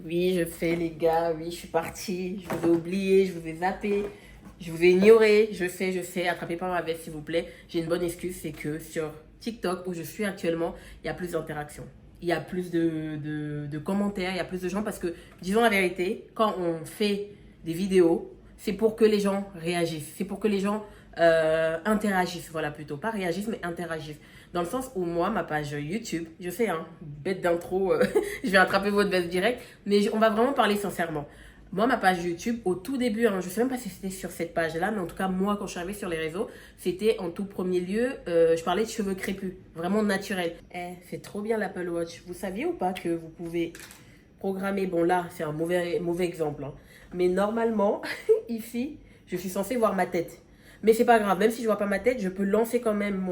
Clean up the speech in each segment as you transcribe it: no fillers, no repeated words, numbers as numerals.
Oui, je fais les gars, oui, je suis partie, je vous ai oublié, je vous ai zappé, je vous ai ignoré, je fais, attrapez par ma veste s'il vous plaît. J'ai une bonne excuse, c'est que sur TikTok où je suis actuellement, il y a plus d'interactions. Il y a plus de commentaires, il y a plus de gens parce que, disons la vérité, quand on fait des vidéos, c'est pour que les gens réagissent, c'est pour que les gens interagissent, voilà plutôt, pas réagissent mais interagissent. Dans le sens où moi, ma page YouTube, je sais, hein, bête d'intro, je vais attraper votre veste direct, mais on va vraiment parler sincèrement. Moi, ma page YouTube, au tout début, hein, je ne sais même pas si c'était sur cette page-là, mais en tout cas, moi, quand je suis arrivée sur les réseaux, c'était en tout premier lieu, je parlais de cheveux crépus, vraiment naturels. Eh, c'est trop bien l'Apple Watch. Vous saviez ou pas que vous pouvez programmer, bon là, c'est un mauvais exemple, hein, mais normalement, ici, je suis censée voir ma tête. Mais c'est pas grave, même si je vois pas ma tête, je peux lancer quand même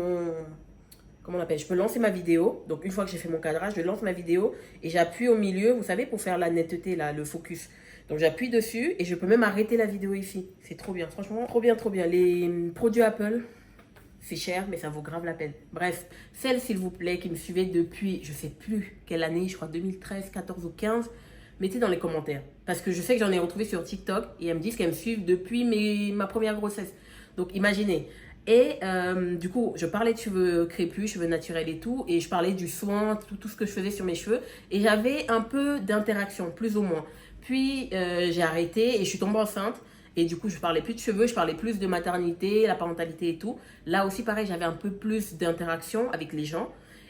comment on appelle, je peux lancer ma vidéo. Donc une fois que j'ai fait mon cadrage, je lance ma vidéo et j'appuie au milieu, vous savez, pour faire la netteté, là, le focus. Donc j'appuie dessus et je peux même arrêter la vidéo ici. C'est trop bien, franchement, trop bien, trop bien. Les produits Apple, c'est cher, mais ça vaut grave la peine. Bref, celles, s'il vous plaît, qui me suivaient depuis, je sais plus quelle année, je crois 2013, 14 ou 15, mettez dans les commentaires. Parce que je sais que j'en ai retrouvé sur TikTok et elles me disent qu'elles me suivent depuis ma première grossesse. Donc imaginez. Et du coup, je parlais de cheveux crépus, cheveux naturels et tout. Et je parlais du soin, tout ce que je faisais sur mes cheveux. Et j'avais un peu d'interaction, plus ou moins. Puis j'ai arrêté et je suis tombée enceinte. Et du coup, je parlais plus de cheveux, je parlais plus de maternité, la parentalité et tout. Là aussi, pareil, j'avais un peu plus d'interaction avec les gens.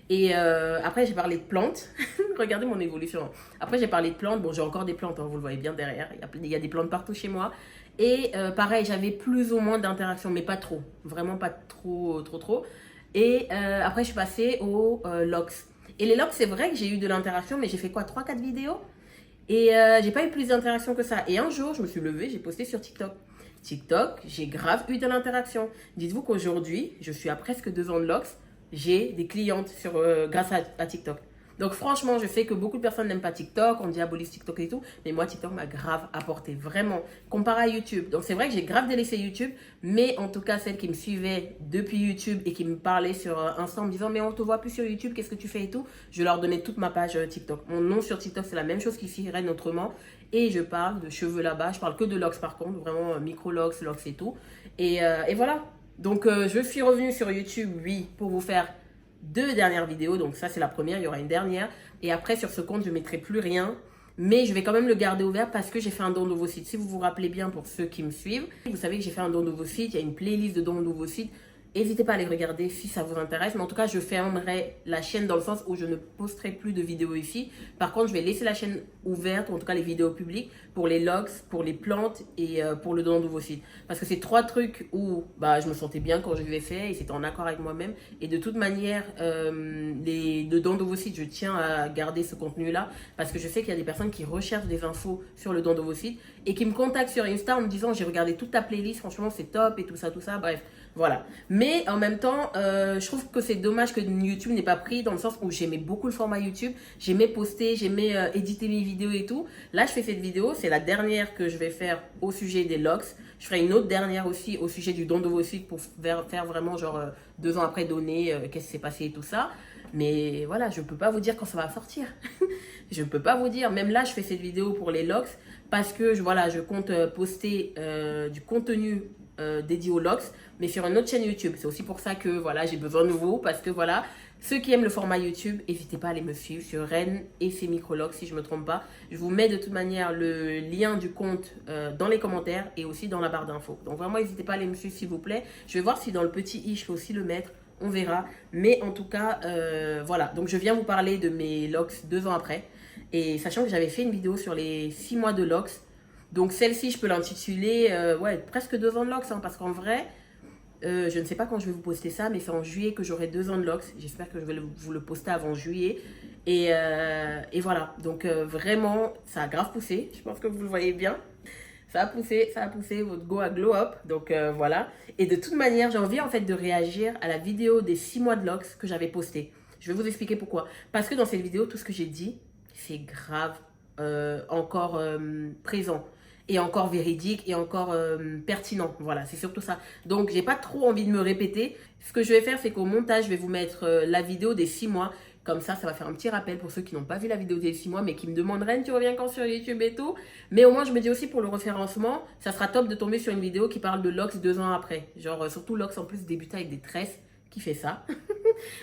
Et après, j'ai parlé de plantes. Regardez mon évolution. Après, j'ai parlé de plantes. Bon, j'ai encore des plantes, hein, vous le voyez bien derrière. Il y a des plantes partout chez moi. Et pareil, j'avais plus ou moins d'interaction, mais pas trop. Vraiment pas trop, trop, trop. Et après, je suis passée aux locks. Et les locks, c'est vrai que j'ai eu de l'interaction, mais j'ai fait quoi, trois quatre vidéos. Et j'ai pas eu plus d'interaction que ça. Et un jour, je me suis levée, j'ai posté sur TikTok. TikTok, j'ai grave eu de l'interaction. Dites-vous qu'aujourd'hui, je suis à presque 2 ans de locks. J'ai des clientes grâce à TikTok. Donc franchement, je sais que beaucoup de personnes n'aiment pas TikTok, on diabolise TikTok et tout, mais moi TikTok m'a grave apporté, vraiment, comparé à YouTube. Donc c'est vrai que j'ai grave délaissé YouTube, mais en tout cas celles qui me suivaient depuis YouTube et qui me parlaient sur Insta en me disant mais on te voit plus sur YouTube, qu'est-ce que tu fais et tout, je leur donnais toute ma page TikTok. Mon nom sur TikTok c'est la même chose qu'ici, Reine Autrement, et je parle de cheveux là-bas, je parle que de locks par contre, vraiment micro-locks, locks et tout. Et voilà. Donc je suis revenue sur YouTube, oui, pour vous faire 2 dernières vidéos. Donc ça, c'est la première, il y aura une dernière. Et après, sur ce compte, je ne mettrai plus rien. Mais je vais quand même le garder ouvert parce que j'ai fait un don de vos sites. Si vous vous rappelez bien pour ceux qui me suivent, vous savez que j'ai fait un don de vos sites. Il y a une playlist de dons de vos sites. N'hésitez pas à aller regarder si ça vous intéresse. Mais en tout cas, je fermerai la chaîne dans le sens où je ne posterai plus de vidéos ici. Par contre, je vais laisser la chaîne ouverte, ou en tout cas les vidéos publiques, pour les logs, pour les plantes et pour le don de vos sites. Parce que c'est 3 trucs où bah, je me sentais bien quand je les ai fait et c'était en accord avec moi-même. Et de toute manière, le don de vos sites, je tiens à garder ce contenu-là parce que je sais qu'il y a des personnes qui recherchent des infos sur le don de vos sites et qui me contactent sur Insta en me disant j'ai regardé toute ta playlist, franchement c'est top et tout ça, bref. Voilà. Mais en même temps, je trouve que c'est dommage que YouTube n'ait pas pris dans le sens où j'aimais beaucoup le format YouTube. J'aimais poster, j'aimais éditer mes vidéos et tout. Là, je fais cette vidéo. C'est la dernière que je vais faire au sujet des locks. Je ferai une autre dernière aussi au sujet du don de vos sites pour faire vraiment genre 2 ans après donner qu'est-ce qui s'est passé et tout ça. Mais voilà, je ne peux pas vous dire quand ça va sortir. Je ne peux pas vous dire. Même là, je fais cette vidéo pour les locks parce que voilà, je compte poster du contenu dédié aux locks, mais sur une autre chaîne YouTube. C'est aussi pour ça que voilà, j'ai besoin de vous, parce que voilà, ceux qui aiment le format YouTube, n'hésitez pas à aller me suivre sur Ren et ses micro-locks, si je ne me trompe pas. Je vous mets de toute manière le lien du compte dans les commentaires et aussi dans la barre d'infos. Donc vraiment, n'hésitez pas à aller me suivre, s'il vous plaît. Je vais voir si dans le petit i, je peux aussi le mettre. On verra. Mais en tout cas, voilà. Donc je viens vous parler de mes locks 2 ans après. Et sachant que j'avais fait une vidéo sur les 6 mois de locks. Donc celle-ci, je peux l'intituler ouais, presque 2 ans de locks, hein, parce qu'en vrai, je ne sais pas quand je vais vous poster ça, mais c'est en juillet que j'aurai 2 ans de locks. J'espère que je vais vous le poster avant juillet. Et voilà, donc vraiment, ça a grave poussé. Je pense que vous le voyez bien. Ça a poussé, votre go a glow up. Donc voilà. Et de toute manière, j'ai envie en fait de réagir à la vidéo des 6 mois de locks que j'avais postée. Je vais vous expliquer pourquoi. Parce que dans cette vidéo, tout ce que j'ai dit, c'est grave encore présent et encore véridique et encore pertinent. Voilà, c'est surtout ça. Donc, j'ai pas trop envie de me répéter. Ce que je vais faire, c'est qu'au montage, je vais vous mettre la vidéo des 6 mois Comme ça va faire un petit rappel pour ceux qui n'ont pas vu la vidéo des 6 mois, mais qui me demandent, Reine, tu reviens quand sur YouTube et tout. Mais au moins, je me dis aussi pour le référencement, ça sera top de tomber sur une vidéo qui parle de Lox 2 ans après. Genre, surtout Lox en plus débutait avec des tresses, qui fait ça.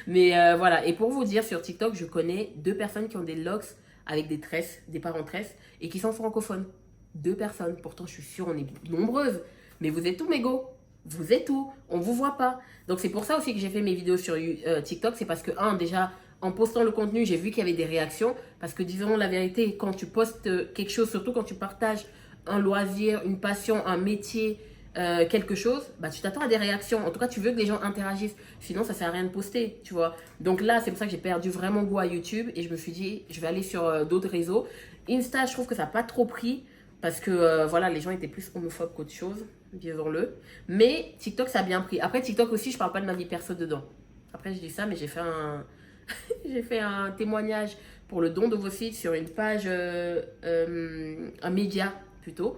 Mais voilà, et pour vous dire, sur TikTok, je connais 2 personnes qui ont des locks avec des tresses, des parents tresses, et qui sont francophones. 2 personnes, pourtant je suis sûre, on est nombreuses. Mais vous êtes où, mégo? Vous êtes où? On vous voit pas. Donc c'est pour ça aussi que j'ai fait mes vidéos sur TikTok, c'est parce que, déjà, en postant le contenu, j'ai vu qu'il y avait des réactions. Parce que disons la vérité, quand tu postes quelque chose, surtout quand tu partages un loisir, une passion, un métier, quelque chose, bah tu t'attends à des réactions. En tout cas, tu veux que les gens interagissent. Sinon, ça sert à rien de poster, tu vois. Donc là, c'est pour ça que j'ai perdu vraiment goût à YouTube et je me suis dit, je vais aller sur d'autres réseaux. Insta, je trouve que ça n'a pas trop pris parce que voilà, les gens étaient plus homophobes qu'autre chose, disons-le. Mais TikTok, ça a bien pris. Après, TikTok aussi, je parle pas de ma vie perso dedans. Après, je dis ça, mais j'ai fait un j'ai fait un témoignage pour le don de vos sites sur une page, un média plutôt.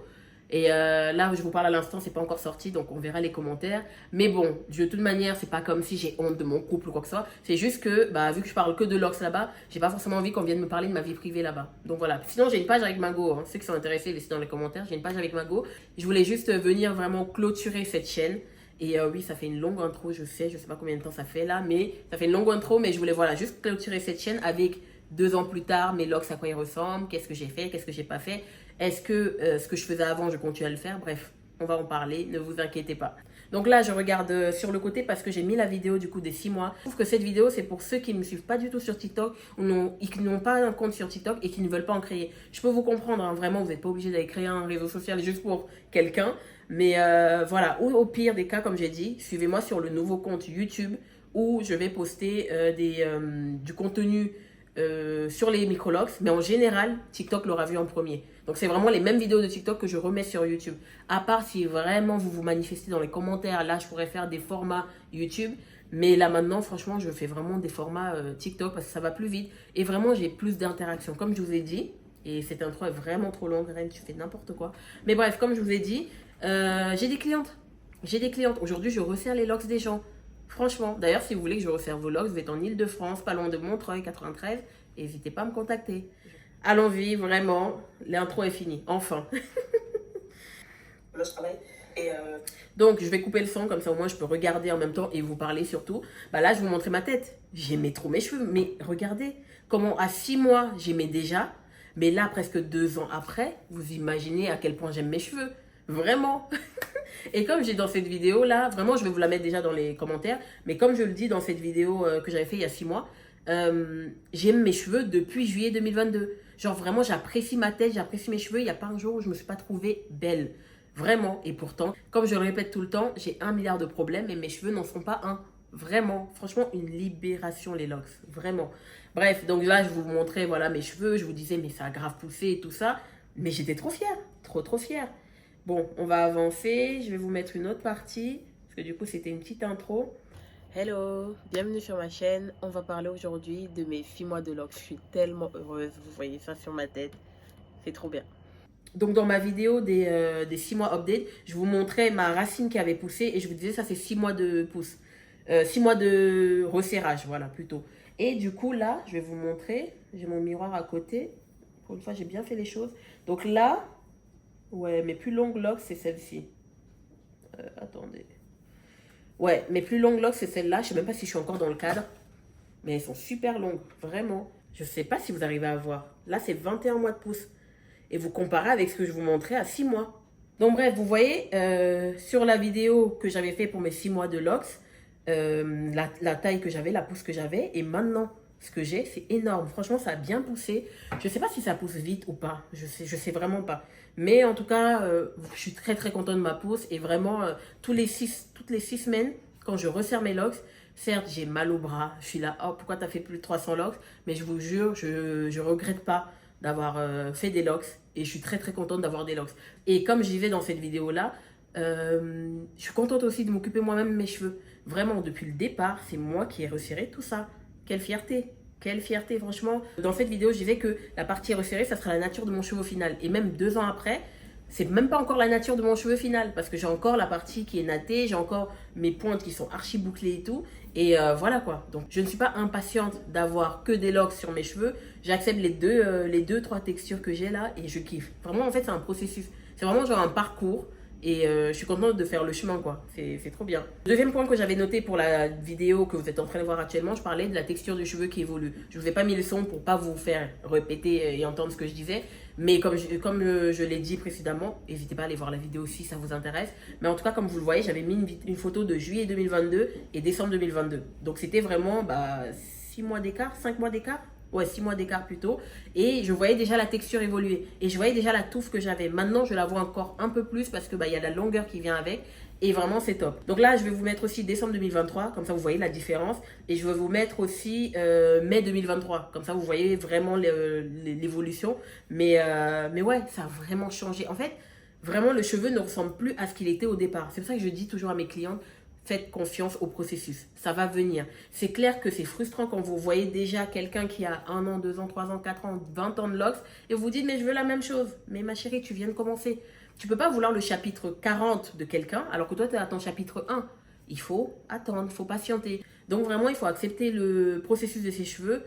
Et là, je vous parle à l'instant, c'est pas encore sorti, donc on verra les commentaires. Mais bon, de toute manière, c'est pas comme si j'ai honte de mon couple ou quoi que ce soit. C'est juste que, vu que je parle que de Lox là-bas, j'ai pas forcément envie qu'on vienne me parler de ma vie privée là-bas. Donc voilà. Sinon, j'ai une page avec Mago. Hein. Ceux qui sont intéressés, laissez dans les commentaires. J'ai une page avec Mago. Je voulais juste venir vraiment clôturer cette chaîne. Et oui, ça fait une longue intro, je sais pas combien de temps ça fait là, mais ça fait une longue intro, mais je voulais voilà, juste clôturer cette chaîne avec 2 ans plus tard, mes logs, à quoi ils ressemblent, qu'est-ce que j'ai fait, qu'est-ce que j'ai pas fait, est-ce que ce que je faisais avant, je continue à le faire, bref, on va en parler, ne vous inquiétez pas. Donc là, je regarde sur le côté parce que j'ai mis la vidéo du coup des 6 mois. Je trouve que cette vidéo, c'est pour ceux qui ne me suivent pas du tout sur TikTok ou qui n'ont pas un compte sur TikTok et qui ne veulent pas en créer. Je peux vous comprendre, hein, vraiment, vous n'êtes pas obligé d'aller créer un réseau social juste pour quelqu'un. Mais voilà, ou au pire des cas, comme j'ai dit, suivez-moi sur le nouveau compte YouTube où je vais poster du contenu sur les micrologs. Mais en général, TikTok l'aura vu en premier. Donc c'est vraiment les mêmes vidéos de TikTok que je remets sur YouTube. À part si vraiment vous vous manifestez dans les commentaires, là je pourrais faire des formats YouTube. Mais là maintenant, franchement, je fais vraiment des formats TikTok parce que ça va plus vite. Et vraiment, j'ai plus d'interactions. Comme je vous ai dit, et cette intro est vraiment trop longue, Reine, tu fais n'importe quoi. Mais bref, comme je vous ai dit, j'ai des clientes. J'ai des clientes. Aujourd'hui, je resserre les locks des gens. Franchement. D'ailleurs, si vous voulez que je resserre vos locks, vous êtes en Ile-de-France, pas loin de Montreuil, 93. N'hésitez pas à me contacter. Allons-y, vraiment. L'intro est finie. Enfin. Là, je travaille. Et donc, je vais couper le son, comme ça au moins je peux regarder en même temps et vous parler surtout. Là, je vais vous montrer ma tête. J'aimais trop mes cheveux, mais regardez comment à 6 mois, j'aimais déjà. Mais là, presque 2 ans après, vous imaginez à quel point j'aime mes cheveux. Vraiment. Et comme j'ai dans cette vidéo là, vraiment je vais vous la mettre déjà dans les commentaires, mais comme je le dis dans cette vidéo que j'avais fait il y a 6 mois, j'aime mes cheveux depuis juillet 2022. Genre vraiment j'apprécie ma tête, j'apprécie mes cheveux, il n'y a pas un jour où je ne me suis pas trouvée belle. Vraiment. Et pourtant, comme je le répète tout le temps, j'ai 1 milliard de problèmes et mes cheveux n'en sont pas un. Vraiment. Franchement, une libération les locks. Vraiment. Bref, donc là je vous montrais voilà mes cheveux, je vous disais mais ça a grave poussé et tout ça. Mais j'étais trop fière, trop fière. Bon, on va avancer. Je vais vous mettre une autre partie. Parce que du coup, c'était une petite intro. Hello, bienvenue sur ma chaîne. On va parler aujourd'hui de mes 6 mois de locks. Je suis tellement heureuse. Vous voyez ça sur ma tête. C'est trop bien. Donc, dans ma vidéo des 6 mois update, je vous montrais ma racine qui avait poussé. Et je vous disais, ça c'est 6 mois de pousse. 6 mois de resserrage, voilà, plutôt. Et du coup, là, je vais vous montrer. J'ai mon miroir à côté. Pour une fois, j'ai bien fait les choses. Donc là... Ouais, mes plus longues locks, c'est celle-ci. Attendez. Ouais, mes plus longues locks, c'est celle-là. Je sais même pas si je suis encore dans le cadre. Mais elles sont super longues, vraiment. Je sais pas si vous arrivez à voir. Là, c'est 21 mois de pouce. Et vous comparez avec ce que je vous montrais à 6 mois. Donc bref, vous voyez, sur la vidéo que j'avais fait pour mes 6 mois de locks, la taille que j'avais, la pousse que j'avais. Et maintenant, ce que j'ai, c'est énorme. Franchement, ça a bien poussé. Je sais pas si ça pousse vite ou pas. Je sais vraiment pas. Mais en tout cas, je suis très contente de ma pousse. Et vraiment, toutes les 6 semaines, quand je resserre mes locks, certes, j'ai mal au bras. Je suis là, oh, pourquoi tu as fait plus de 300 locks? Mais je vous jure, je regrette pas d'avoir fait des locks. Et je suis très contente d'avoir des locks. Et comme je disais dans cette vidéo-là, je suis contente aussi de m'occuper moi-même de mes cheveux. Vraiment, depuis le départ, c'est moi qui ai resserré tout ça. Quelle fierté, franchement. Dans cette vidéo, je disais que la partie resserrée, ça sera la nature de mon cheveu au final. Et même 2 ans après, c'est même pas encore la nature de mon cheveu final parce que j'ai encore la partie qui est nattée, j'ai encore mes pointes qui sont archi bouclées et tout. Et voilà quoi. Donc je ne suis pas impatiente d'avoir que des locks sur mes cheveux. J'accepte les deux, trois textures que j'ai là et je kiffe. Vraiment en fait c'est un processus. C'est vraiment genre un parcours. Et je suis contente de faire le chemin, quoi. C'est trop bien. Deuxième point que j'avais noté pour la vidéo que vous êtes en train de voir actuellement, je parlais de la texture du cheveu qui évolue. Je vous ai pas mis le son pour pas vous faire répéter et entendre ce que je disais. Mais comme je l'ai dit précédemment, n'hésitez pas à aller voir la vidéo si ça vous intéresse. Mais en tout cas, comme vous le voyez, j'avais mis une photo de juillet 2022 et décembre 2022. Donc c'était vraiment 6 mois d'écart, 5 mois d'écart. Ouais, 6 mois d'écart plutôt. Et je voyais déjà la texture évoluer. Et je voyais déjà la touffe que j'avais. Maintenant, je la vois encore un peu plus parce que y a la longueur qui vient avec. Et vraiment, c'est top. Donc là, je vais vous mettre aussi décembre 2023. Comme ça, vous voyez la différence. Et je vais vous mettre aussi mai 2023. Comme ça, vous voyez vraiment l'évolution. Mais ouais, ça a vraiment changé. En fait, vraiment, le cheveu ne ressemble plus à ce qu'il était au départ. C'est pour ça que je dis toujours à mes clientes, faites confiance au processus. Ça va venir. C'est clair que c'est frustrant quand vous voyez déjà quelqu'un qui a 1 an, 2 ans, 3 ans, 4 ans, 20 ans de locks et vous vous dites, mais je veux la même chose. Mais ma chérie, tu viens de commencer. Tu peux pas vouloir le chapitre 40 de quelqu'un alors que toi, tu es à ton chapitre 1. Il faut attendre, il faut patienter. Donc vraiment, il faut accepter le processus de ses cheveux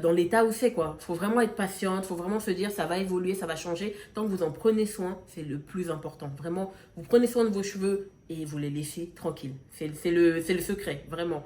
dans l'état où c'est quoi. Il faut vraiment être patiente, il faut vraiment se dire ça va évoluer, ça va changer. Tant que vous en prenez soin, c'est le plus important. Vraiment, vous prenez soin de vos cheveux et vous les laissez tranquilles. C'est le secret, vraiment.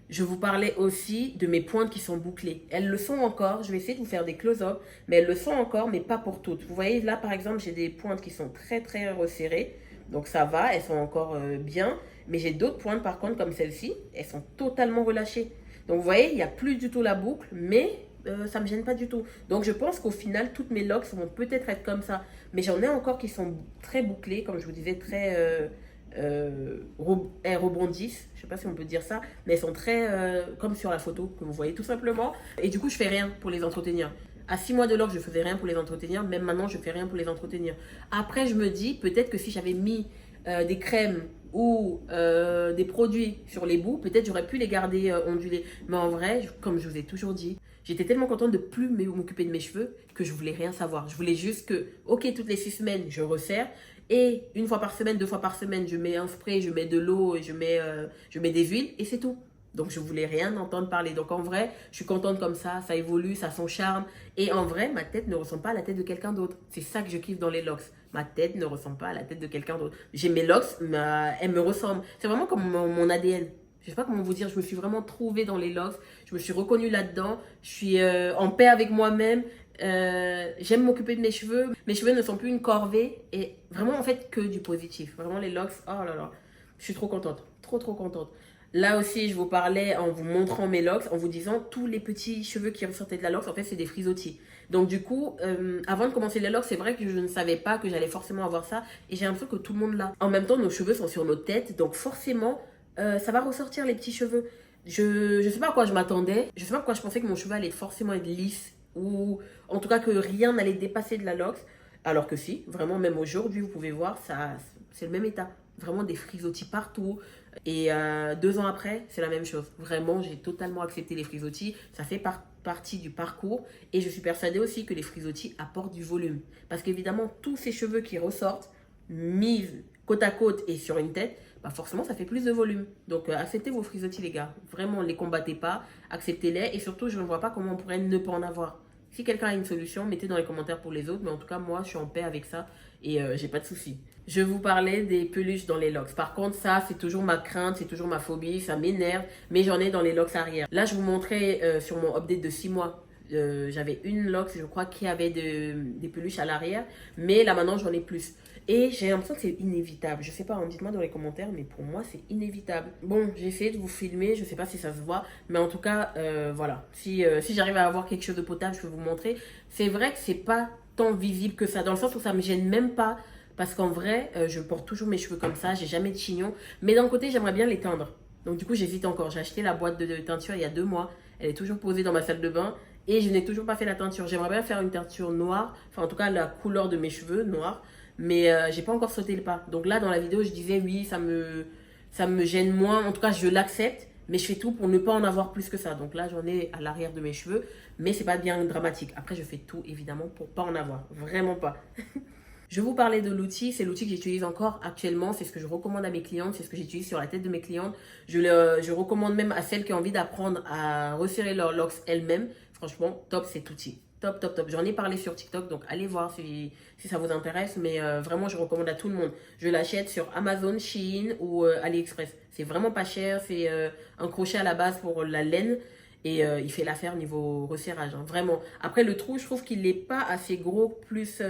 Je vous parlais aussi de mes pointes qui sont bouclées. Elles le sont encore. Je vais essayer de vous faire des close-up, mais elles le sont encore, mais pas pour toutes. Vous voyez là, par exemple, j'ai des pointes qui sont très, très resserrées. Donc ça va, elles sont encore bien. Mais j'ai d'autres pointes, par contre, comme celle-ci. Elles sont totalement relâchées. Donc vous voyez, il n'y a plus du tout la boucle, mais ça ne me gêne pas du tout. Donc je pense qu'au final, toutes mes locks vont peut-être être comme ça. Mais j'en ai encore qui sont très bouclées, comme je vous disais, très... elles rebondissent, je sais pas si on peut dire ça, mais elles sont très comme sur la photo que vous voyez tout simplement. Et du coup, je fais rien pour les entretenir. À 6 mois de locks, je faisais rien pour les entretenir. Même maintenant, je fais rien pour les entretenir. Après, je me dis peut-être que si j'avais mis des crèmes ou des produits sur les bouts, peut-être j'aurais pu les garder ondulés. Mais en vrai, comme je vous ai toujours dit, j'étais tellement contente de plus m'occuper de mes cheveux que je voulais rien savoir. Je voulais juste que, ok, toutes les 6 semaines, je resserre. Et 1 fois par semaine, 2 fois par semaine, je mets un spray, je mets de l'eau et je mets des huiles et c'est tout. Donc je voulais rien entendre parler. Donc en vrai, je suis contente comme ça évolue, ça a son charme. Et en vrai, ma tête ne ressemble pas à la tête de quelqu'un d'autre. C'est ça que je kiffe dans les locks. Ma tête ne ressemble pas à la tête de quelqu'un d'autre. J'ai mes locks, mais elles me ressemblent. C'est vraiment comme mon ADN. Je sais pas comment vous dire, je me suis vraiment trouvée dans les locks. Je me suis reconnue là-dedans. Je suis en paix avec moi-même. J'aime m'occuper de mes cheveux. Mes cheveux ne sont plus une corvée. Et vraiment, en fait, que du positif. Vraiment, les locks, oh là là. Je suis trop contente. Trop, trop contente. Là aussi, je vous parlais en vous montrant mes locks, en vous disant tous les petits cheveux qui ressortaient de la locks, en fait, c'est des frisottis. Donc du coup, avant de commencer les locks, c'est vrai que je ne savais pas que j'allais forcément avoir ça. Et j'ai l'impression que tout le monde l'a. En même temps, nos cheveux sont sur nos têtes. Donc forcément, ça va ressortir les petits cheveux. Je sais pas à quoi je m'attendais. Je sais pas pourquoi je pensais que mon cheveu allait forcément être lisse. Ou en tout cas que rien n'allait dépasser de la locks. Alors que si, vraiment, même aujourd'hui, vous pouvez voir, ça, c'est le même état. Vraiment des frisottis partout. Et 2 ans après, c'est la même chose. Vraiment, j'ai totalement accepté les frisottis. Ça fait partie du parcours. Et je suis persuadée aussi que les frisottis apportent du volume. Parce qu'évidemment, tous ces cheveux qui ressortent, mis côte à côte et sur une tête, forcément, ça fait plus de volume. Donc, acceptez vos frisottis, les gars. Vraiment, ne les combattez pas. Acceptez-les. Et surtout, je ne vois pas comment on pourrait ne pas en avoir. Si quelqu'un a une solution, mettez dans les commentaires pour les autres. Mais en tout cas, moi, je suis en paix avec ça et j'ai pas de soucis. Je vous parlais des peluches dans les locks. Par contre, ça, c'est toujours ma crainte, c'est toujours ma phobie. Ça m'énerve, mais j'en ai dans les locks arrière. Là, je vous montrais sur mon update de 6 mois. J'avais une lock, je crois, qui avait des peluches à l'arrière. Mais là, maintenant, j'en ai plus. Et j'ai l'impression que c'est inévitable. Je sais pas, dites-moi dans les commentaires, mais pour moi, c'est inévitable. Bon, j'ai essayé de vous filmer, je sais pas si ça se voit, mais en tout cas, voilà. Si j'arrive à avoir quelque chose de potable, je peux vous montrer. C'est vrai que c'est pas tant visible que ça, dans le sens où ça me gêne même pas, parce qu'en vrai, je porte toujours mes cheveux comme ça, j'ai jamais de chignon. Mais d'un côté, j'aimerais bien les teindre. Donc du coup, j'hésite encore. J'ai acheté la boîte de teinture il y a 2 mois. Elle est toujours posée dans ma salle de bain. Et je n'ai toujours pas fait la teinture. J'aimerais bien faire une teinture noire, enfin en tout cas la couleur de mes cheveux, noir. Mais j'ai pas encore sauté le pas. Donc là, dans la vidéo, je disais oui, ça me gêne moins. En tout cas, je l'accepte. Mais je fais tout pour ne pas en avoir plus que ça. Donc là, j'en ai à l'arrière de mes cheveux. Mais c'est pas bien dramatique. Après, je fais tout, évidemment, pour pas en avoir. Vraiment pas. Je vous parlais de l'outil, c'est l'outil que j'utilise encore actuellement, c'est ce que je recommande à mes clientes, c'est ce que j'utilise sur la tête de mes clientes. Je recommande même à celles qui ont envie d'apprendre à resserrer leurs locks elles-mêmes. Franchement, top cet outil. Top, top, top. J'en ai parlé sur TikTok, donc allez voir si ça vous intéresse. Mais vraiment, je recommande à tout le monde. Je l'achète sur Amazon, Shein ou AliExpress. C'est vraiment pas cher. C'est un crochet à la base pour la laine. Et il fait l'affaire niveau resserrage, hein, vraiment. Après, le trou, je trouve qu'il n'est pas assez gros. Plus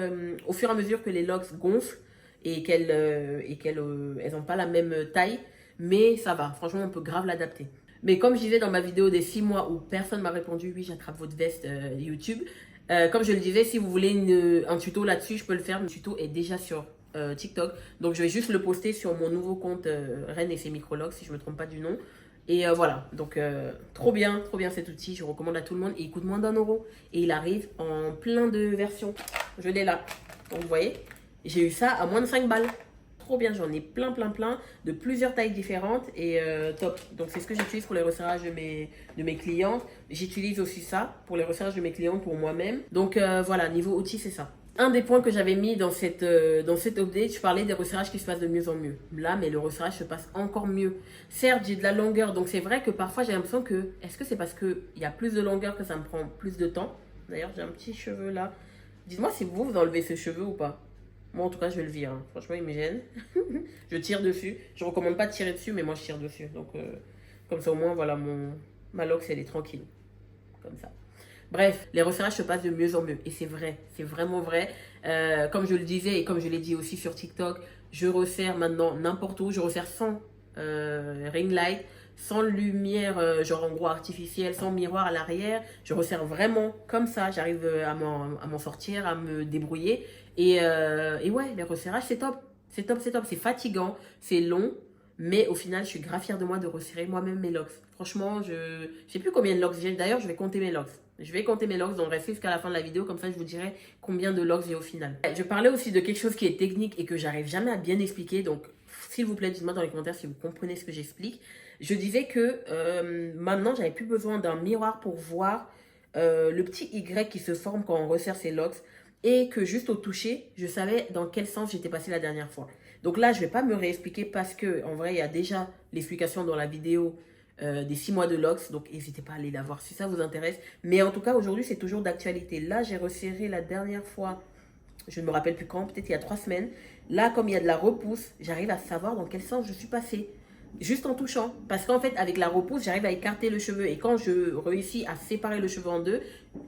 au fur et à mesure que les locks gonflent et qu'elles n'ont pas la même taille. Mais ça va. Franchement, on peut grave l'adapter. Mais comme je disais dans ma vidéo des 6 mois où personne m'a répondu, oui, j'attrape votre veste YouTube. Comme je le disais, si vous voulez un tuto là-dessus, je peux le faire. Le tuto est déjà sur TikTok. Donc, je vais juste le poster sur mon nouveau compte Reine et ses micrologues, si je ne me trompe pas du nom. Et voilà, donc trop bien cet outil, je recommande à tout le monde et il coûte moins d'1 € et il arrive en plein de versions. Je l'ai là, donc vous voyez, j'ai eu ça à moins de 5 balles. Trop bien, j'en ai plein de plusieurs tailles différentes et top. Donc c'est ce que j'utilise pour les resserrages de mes clientes. J'utilise aussi ça pour les resserrages de mes clientes pour moi-même. Donc voilà, niveau outil c'est ça. Un des points que j'avais mis dans cette update, je parlais des resserrages qui se passent de mieux en mieux. Là, mais le resserrage se passe encore mieux. Certes, j'ai de la longueur, donc c'est vrai que parfois j'ai l'impression que, est-ce que c'est parce qu'il y a plus de longueur que ça me prend plus de temps? D'ailleurs, j'ai un petit cheveu là. Dites-moi si vous enlevez ce cheveu ou pas. Moi, en tout cas, je vais le virer, hein. Franchement, il me gêne. Je tire dessus. Je recommande pas de tirer dessus, mais moi, je tire dessus. Donc, comme ça, au moins, voilà, ma loque, elle est tranquille. Comme ça. Bref, les resserrages se passent de mieux en mieux. Et c'est vrai, c'est vraiment vrai. Comme je le disais et comme je l'ai dit aussi sur TikTok, je resserre maintenant n'importe où. Je resserre sans ring light, sans lumière, genre en gros artificielle, sans miroir à l'arrière. Je resserre vraiment comme ça. J'arrive à m'en sortir, à me débrouiller. Et ouais, les resserrages, c'est top. C'est top, c'est top. C'est fatigant, c'est long. Mais au final, je suis grave fière de moi de resserrer moi-même mes locks. Franchement, je ne sais plus combien de locks j'ai. D'ailleurs, je vais compter mes locks. Je vais compter mes locks, donc restez jusqu'à la fin de la vidéo, comme ça je vous dirai combien de locks j'ai au final. Je parlais aussi de quelque chose qui est technique et que j'arrive jamais à bien expliquer, donc s'il vous plaît, dites-moi dans les commentaires si vous comprenez ce que j'explique. Je disais que maintenant, j'avais plus besoin d'un miroir pour voir le petit Y qui se forme quand on resserre ses locks et que juste au toucher, je savais dans quel sens j'étais passée la dernière fois. Donc là, je ne vais pas me réexpliquer parce que en vrai, il y a déjà l'explication dans la vidéo des 6 mois de locks, donc n'hésitez pas à aller la voir si ça vous intéresse. Mais en tout cas, aujourd'hui, c'est toujours d'actualité. Là, j'ai resserré la dernière fois, je ne me rappelle plus quand, peut-être il y a 3 semaines. Là, comme il y a de la repousse, j'arrive à savoir dans quel sens je suis passée. Juste en touchant. Parce qu'en fait, avec la repousse, j'arrive à écarter le cheveu. Et quand je réussis à séparer le cheveu en deux,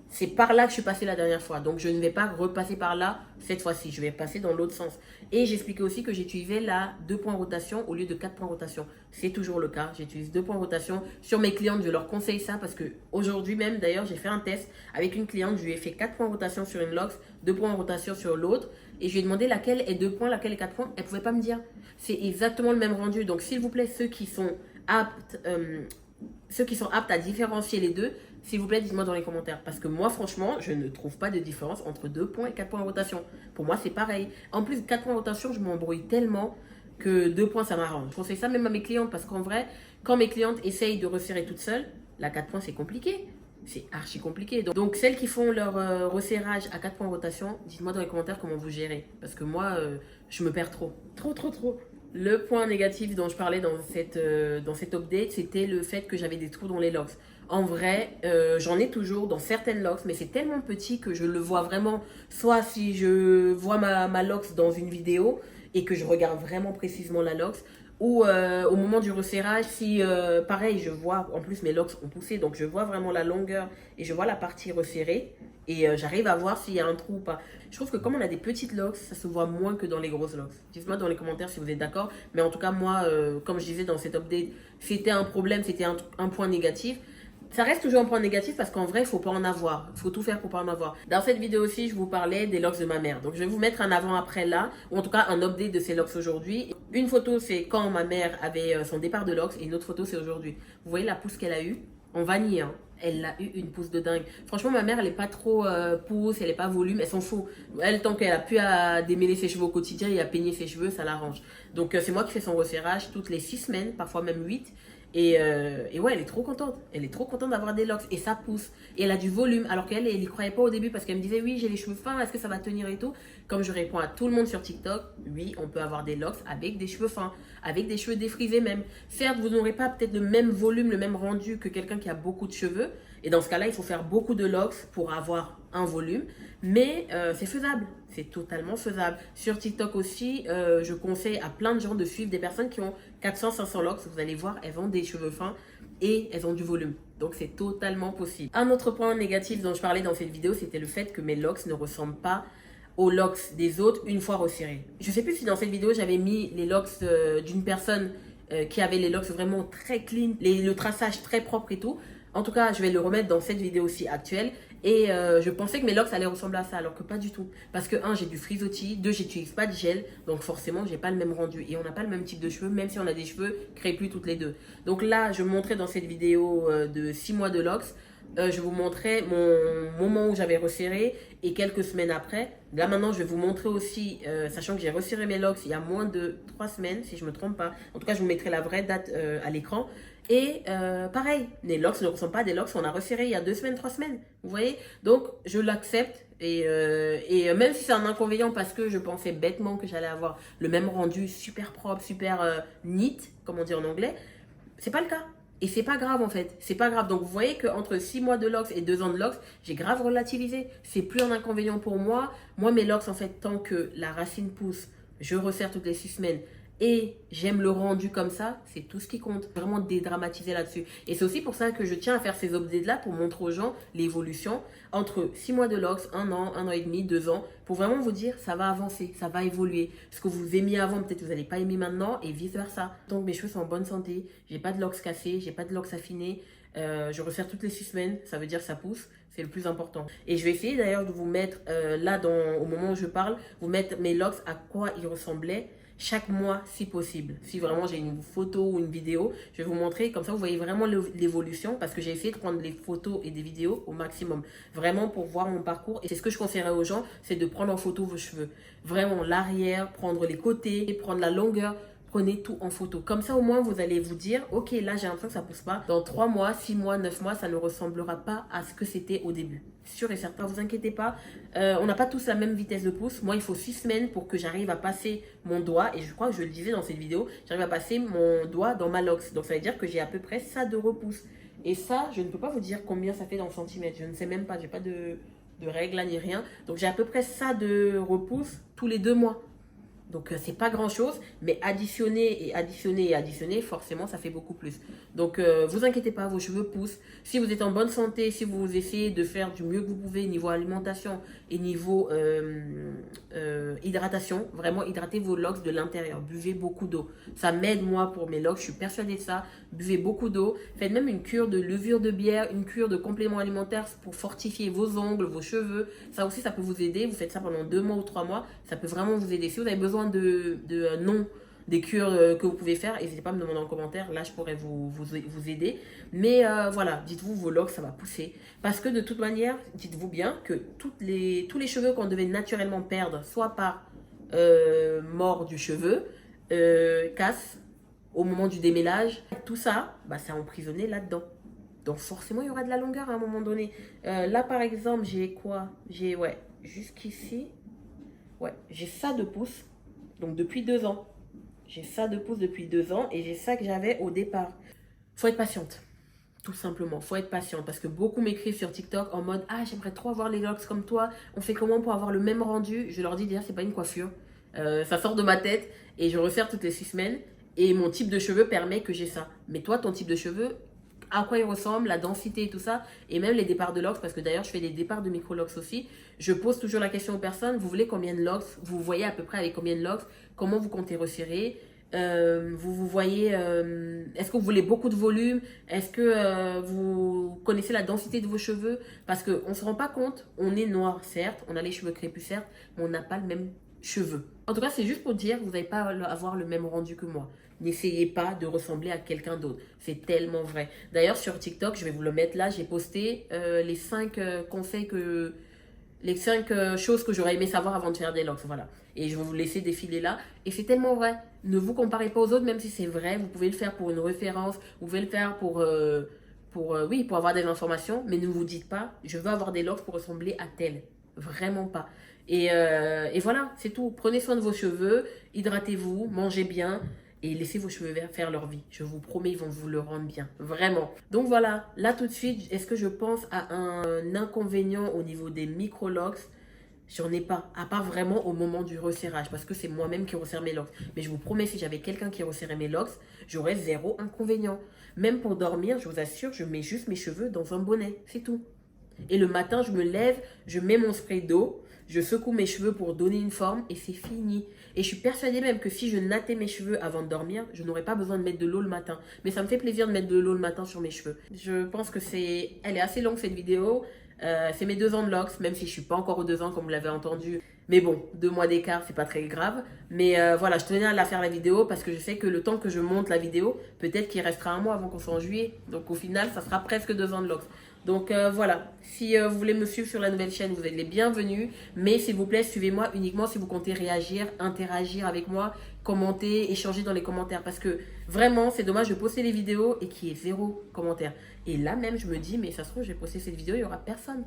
c'est par là que je suis passée la dernière fois. Donc, je ne vais pas repasser par là cette fois-ci. Je vais passer dans l'autre sens. Et j'expliquais aussi que j'utilisais la 2 points rotation au lieu de 4 points rotation. C'est toujours le cas. J'utilise 2 points rotation. Sur mes clientes, je leur conseille ça parce que aujourd'hui même, d'ailleurs, j'ai fait un test avec une cliente. Je lui ai fait 4 points rotation sur une locks, 2 points rotation sur l'autre. Et je lui ai demandé laquelle est 2 points, laquelle est 4 points. Elle ne pouvait pas me dire. C'est exactement le même rendu. Donc, s'il vous plaît, ceux qui sont aptes à différencier les deux, s'il vous plaît, dites-moi dans les commentaires. Parce que moi, franchement, je ne trouve pas de différence entre 2 points et 4 points de rotation. Pour moi, c'est pareil. En plus, 4 points de rotation, je m'embrouille tellement que 2 points, ça m'arrange. Je conseille ça même à mes clientes parce qu'en vrai, quand mes clientes essayent de resserrer toutes seules, la 4 points, c'est compliqué. C'est archi compliqué. Donc, celles qui font leur resserrage à 4 points de rotation, dites-moi dans les commentaires comment vous gérez. Parce que moi, je me perds trop. Trop. Le point négatif dont je parlais dans cette update, c'était le fait que j'avais des trous dans les locks. En vrai, j'en ai toujours dans certaines locks, mais c'est tellement petit que je le vois vraiment. Soit si je vois ma locks dans une vidéo et que je regarde vraiment précisément la locks, ou au moment du resserrage, si pareil, je vois, en plus mes locks ont poussé, donc je vois vraiment la longueur et je vois la partie resserrée et j'arrive à voir s'il y a un trou ou pas. Je trouve que comme on a des petites locks, ça se voit moins que dans les grosses locks. Dites-moi dans les commentaires si vous êtes d'accord, mais en tout cas moi, comme je disais dans cette update, c'était un problème, c'était un point négatif. Ça reste toujours un point négatif parce qu'en vrai, il ne faut pas en avoir. Il faut tout faire pour pas en avoir. Dans cette vidéo aussi, je vous parlais des locks de ma mère. Donc, je vais vous mettre un avant-après là, ou en tout cas un update de ces locks aujourd'hui. Une photo, c'est quand ma mère avait son départ de locks et une autre photo, c'est aujourd'hui. Vous voyez la pousse qu'elle a eue en vanille, hein. Elle a eu une pousse de dingue. Franchement, ma mère, elle n'est pas trop pousse, elle n'est pas volume, elle s'en fout. Elle, tant qu'elle a pu à démêler ses cheveux au quotidien et à peigner ses cheveux, ça l'arrange. Donc, c'est moi qui fais son resserrage toutes les 6 semaines, parfois même 8. Et ouais, elle est trop contente. Elle est trop contente d'avoir des locks. Et ça pousse. Et elle a du volume. Alors qu'elle, elle n'y croyait pas au début parce qu'elle me disait, oui, j'ai les cheveux fins, est-ce que ça va tenir et tout. Comme je réponds à tout le monde sur TikTok, oui, on peut avoir des locks avec des cheveux fins, avec des cheveux défrisés même. Certes, vous n'aurez pas peut-être le même volume, le même rendu que quelqu'un qui a beaucoup de cheveux. Et dans ce cas-là, il faut faire beaucoup de locks pour avoir un volume. Mais c'est faisable. C'est totalement faisable. Sur TikTok aussi, je conseille à plein de gens de suivre des personnes qui ont 400-500 locks. Vous allez voir, elles ont des cheveux fins et elles ont du volume. Donc c'est totalement possible. Un autre point négatif dont je parlais dans cette vidéo, c'était le fait que mes locks ne ressemblent pas aux locks des autres une fois resserrés. Je sais plus si dans cette vidéo j'avais mis les locks d'une personne qui avait les locks vraiment très clean, le traçage très propre et tout. En tout cas, je vais le remettre dans cette vidéo-ci actuelle. Et je pensais que mes locks allaient ressembler à ça, alors que pas du tout. Parce que, un, j'ai du frisottis, deux, j'utilise pas de gel, donc forcément, j'ai pas le même rendu. Et on n'a pas le même type de cheveux, même si on a des cheveux crépus toutes les deux. Donc là, je vous montrais dans cette vidéo de 6 mois de locks, je vous montrais mon moment où j'avais resserré et quelques semaines après. Là maintenant, je vais vous montrer aussi, sachant que j'ai resserré mes locks il y a moins de 3 semaines, si je ne me trompe pas. En tout cas, je vous mettrai la vraie date à l'écran. Et pareil, les locks ne ressemblent pas à des locks qu'on a resserrés il y a 2 semaines, 3 semaines. Vous voyez? Donc, je l'accepte. Et même si c'est un inconvénient parce que je pensais bêtement que j'allais avoir le même rendu super propre, super neat, comme on dit en anglais, c'est pas le cas. Et c'est pas grave en fait, c'est pas grave. Donc vous voyez qu'entre 6 mois de locks et 2 ans de locks, j'ai grave relativisé. C'est plus un inconvénient pour moi. Moi mes locks en fait, tant que la racine pousse, je resserre toutes les 6 semaines et j'aime le rendu comme ça, c'est tout ce qui compte. Vraiment dédramatiser là-dessus. Et c'est aussi pour ça que je tiens à faire ces updates-là pour montrer aux gens l'évolution entre 6 mois de locks, 1 an et demi, 2 ans, pour vraiment vous dire ça va avancer, ça va évoluer. Ce que vous aimiez avant, peut-être vous n'allez pas aimer maintenant et vice-versa. Donc mes cheveux sont en bonne santé, j'ai pas de locks cassés, j'ai pas de locks affinés. Je resserre toutes les 6 semaines, ça veut dire que ça pousse, c'est le plus important. Et je vais essayer d'ailleurs de vous mettre là, au moment où je parle, vous mettre mes locks à quoi ils ressemblaient chaque mois si possible. Si vraiment j'ai une photo ou une vidéo, je vais vous montrer, comme ça vous voyez vraiment l'évolution parce que j'ai essayé de prendre les photos et des vidéos au maximum, vraiment pour voir mon parcours. Et c'est ce que je conseillerais aux gens, c'est de prendre en photo vos cheveux. Vraiment l'arrière, prendre les côtés, prendre la longueur. Prenez tout en photo. Comme ça, au moins, vous allez vous dire, ok, là, j'ai l'impression que ça pousse pas. Dans 3 mois, 6 mois, 9 mois, ça ne ressemblera pas à ce que c'était au début. Sûr et certain, vous inquiétez pas. On n'a pas tous la même vitesse de pouce. Moi, il faut 6 semaines pour que j'arrive à passer mon doigt. Et je crois que je le disais dans cette vidéo, j'arrive à passer mon doigt dans ma locks. Donc, ça veut dire que j'ai à peu près ça de repousse. Et ça, je ne peux pas vous dire combien ça fait dans centimètres. Je ne sais même pas. J'ai pas de règles là, ni rien. Donc, j'ai à peu près ça de repousse tous les 2 mois. Donc, c'est pas grand chose, mais additionner et additionner et additionner, forcément, ça fait beaucoup plus. Donc, vous inquiétez pas, vos cheveux poussent. Si vous êtes en bonne santé, si vous essayez de faire du mieux que vous pouvez niveau alimentation et niveau hydratation, vraiment hydratez vos locks de l'intérieur. Buvez beaucoup d'eau. Ça m'aide, moi, pour mes locks, je suis persuadée de ça. Buvez beaucoup d'eau. Faites même une cure de levure de bière, une cure de compléments alimentaires pour fortifier vos ongles, vos cheveux. Ça aussi, ça peut vous aider. Vous faites ça pendant 2 mois ou 3 mois. Ça peut vraiment vous aider. Si vous avez besoin de noms des cures que vous pouvez faire, n'hésitez pas à me demander en commentaire, là je pourrais vous aider, mais voilà, dites-vous vos locks ça va pousser, parce que de toute manière, dites-vous bien que tous les cheveux qu'on devait naturellement perdre, soit par mort du cheveu, casse au moment du démêlage, tout ça, bah, c'est emprisonné là-dedans. Donc forcément, il y aura de la longueur à un moment donné. Là, par exemple, j'ai quoi? J'ai, ouais, jusqu'ici, ouais, j'ai ça de pouce. Donc depuis 2 ans. J'ai ça de pouce depuis 2 ans et j'ai ça que j'avais au départ. Faut être patiente. Tout simplement, faut être patiente parce que beaucoup m'écrivent sur TikTok en mode ah j'aimerais trop avoir les locks comme toi, on fait comment pour avoir le même rendu? Je leur dis déjà c'est pas une coiffure, ça sort de ma tête et je resserre toutes les 6 semaines et mon type de cheveux permet que j'ai ça. Mais toi ton type de cheveux, à quoi il ressemble, la densité et tout ça, et même les départs de locks, parce que d'ailleurs je fais des départs de micro-locks aussi, je pose toujours la question aux personnes, vous voulez combien de locks, vous voyez à peu près avec combien de locks, comment vous comptez resserrer, vous voyez, est-ce que vous voulez beaucoup de volume, est-ce que vous connaissez la densité de vos cheveux, parce qu'on ne se rend pas compte, on est noir certes, on a les cheveux crépus certes, mais on n'a pas le même cheveux. En tout cas c'est juste pour dire que vous n'allez pas avoir le même rendu que moi. N'essayez pas de ressembler à quelqu'un d'autre. C'est tellement vrai. D'ailleurs, sur TikTok, je vais vous le mettre là, j'ai posté les 5 conseils que Les 5 choses que j'aurais aimé savoir avant de faire des locks, voilà. Et je vais vous laisser défiler là. Et c'est tellement vrai. Ne vous comparez pas aux autres, même si c'est vrai. Vous pouvez le faire pour une référence. Vous pouvez le faire oui, pour avoir des informations. Mais ne vous dites pas, je veux avoir des locks pour ressembler à tel. Vraiment pas. Et voilà, c'est tout. Prenez soin de vos cheveux, hydratez-vous, mangez bien et laissez vos cheveux verts faire leur vie. Je vous promets, ils vont vous le rendre bien. Vraiment. Donc voilà, là tout de suite, est-ce que je pense à un inconvénient au niveau des micro-locks? J'en ai pas, à part vraiment au moment du resserrage, parce que c'est moi-même qui resserre mes locks. Mais je vous promets, si j'avais quelqu'un qui resserrait mes locks, j'aurais zéro inconvénient. Même pour dormir, je vous assure, je mets juste mes cheveux dans un bonnet, c'est tout. Et le matin, je me lève, je mets mon spray d'eau, je secoue mes cheveux pour donner une forme et c'est fini. Et je suis persuadée même que si je nattais mes cheveux avant de dormir, je n'aurais pas besoin de mettre de l'eau le matin. Mais ça me fait plaisir de mettre de l'eau le matin sur mes cheveux. Je pense que elle est assez longue cette vidéo. C'est mes 2 ans de locks, même si je suis pas encore aux 2 ans comme vous l'avez entendu. Mais bon, 2 mois d'écart, c'est pas très grave. Mais voilà, je tenais à la faire la vidéo parce que je sais que le temps que je monte la vidéo, peut-être qu'il restera un mois avant qu'on soit en juillet. Donc au final, ça sera presque 2 ans de locks. Donc voilà, si vous voulez me suivre sur la nouvelle chaîne, vous êtes les bienvenus. Mais s'il vous plaît, suivez-moi uniquement si vous comptez réagir, interagir avec moi, commenter, échanger dans les commentaires. Parce que vraiment, c'est dommage de poster les vidéos et qu'il y ait 0 commentaire. Et là même, je me dis, mais ça se trouve, je vais poster cette vidéo, il n'y aura personne.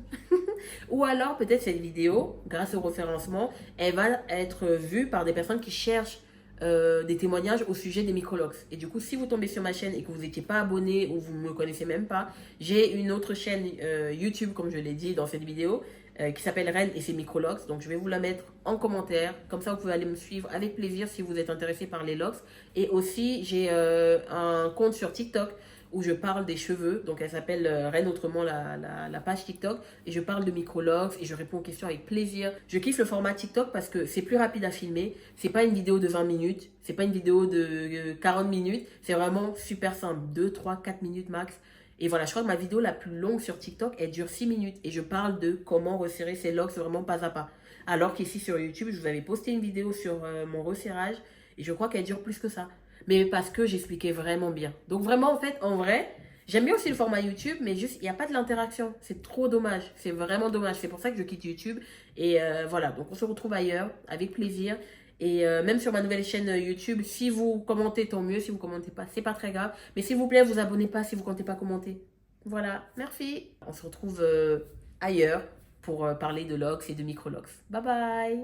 Ou alors, peut-être cette vidéo, grâce au référencement, elle va être vue par des personnes qui cherchent des témoignages au sujet des microlocks. Et du coup, si vous tombez sur ma chaîne et que vous n'étiez pas abonné ou vous ne me connaissez même pas, j'ai une autre chaîne YouTube, comme je l'ai dit dans cette vidéo, qui s'appelle Reine et ses microlocks. Donc, je vais vous la mettre en commentaire. Comme ça, vous pouvez aller me suivre avec plaisir si vous êtes intéressé par les locks. Et aussi, j'ai un compte sur TikTok où je parle des cheveux. Donc, elle s'appelle Reine Autrement, la page TikTok. Et je parle de microlocks et je réponds aux questions avec plaisir. Je kiffe le format TikTok parce que c'est plus rapide à filmer. C'est pas une vidéo de 20 minutes. C'est pas une vidéo de 40 minutes. C'est vraiment super simple. 2, 3, 4 minutes max. Et voilà, je crois que ma vidéo la plus longue sur TikTok, elle dure 6 minutes. Et je parle de comment resserrer ses locks vraiment pas à pas. Alors qu'ici sur YouTube, je vous avais posté une vidéo sur mon resserrage. Et je crois qu'elle dure plus que ça. Mais parce que j'expliquais vraiment bien. Donc vraiment, en fait, en vrai, j'aime bien aussi le format YouTube, mais juste, il n'y a pas de l'interaction. C'est trop dommage. C'est vraiment dommage. C'est pour ça que je quitte YouTube. Et voilà, donc on se retrouve ailleurs, avec plaisir. Et même sur ma nouvelle chaîne YouTube, si vous commentez, tant mieux. Si vous commentez pas, c'est pas très grave. Mais s'il vous plaît, vous abonnez pas si vous comptez pas commenter. Voilà, merci. On se retrouve ailleurs pour parler de locks et de micro-locks. Bye bye.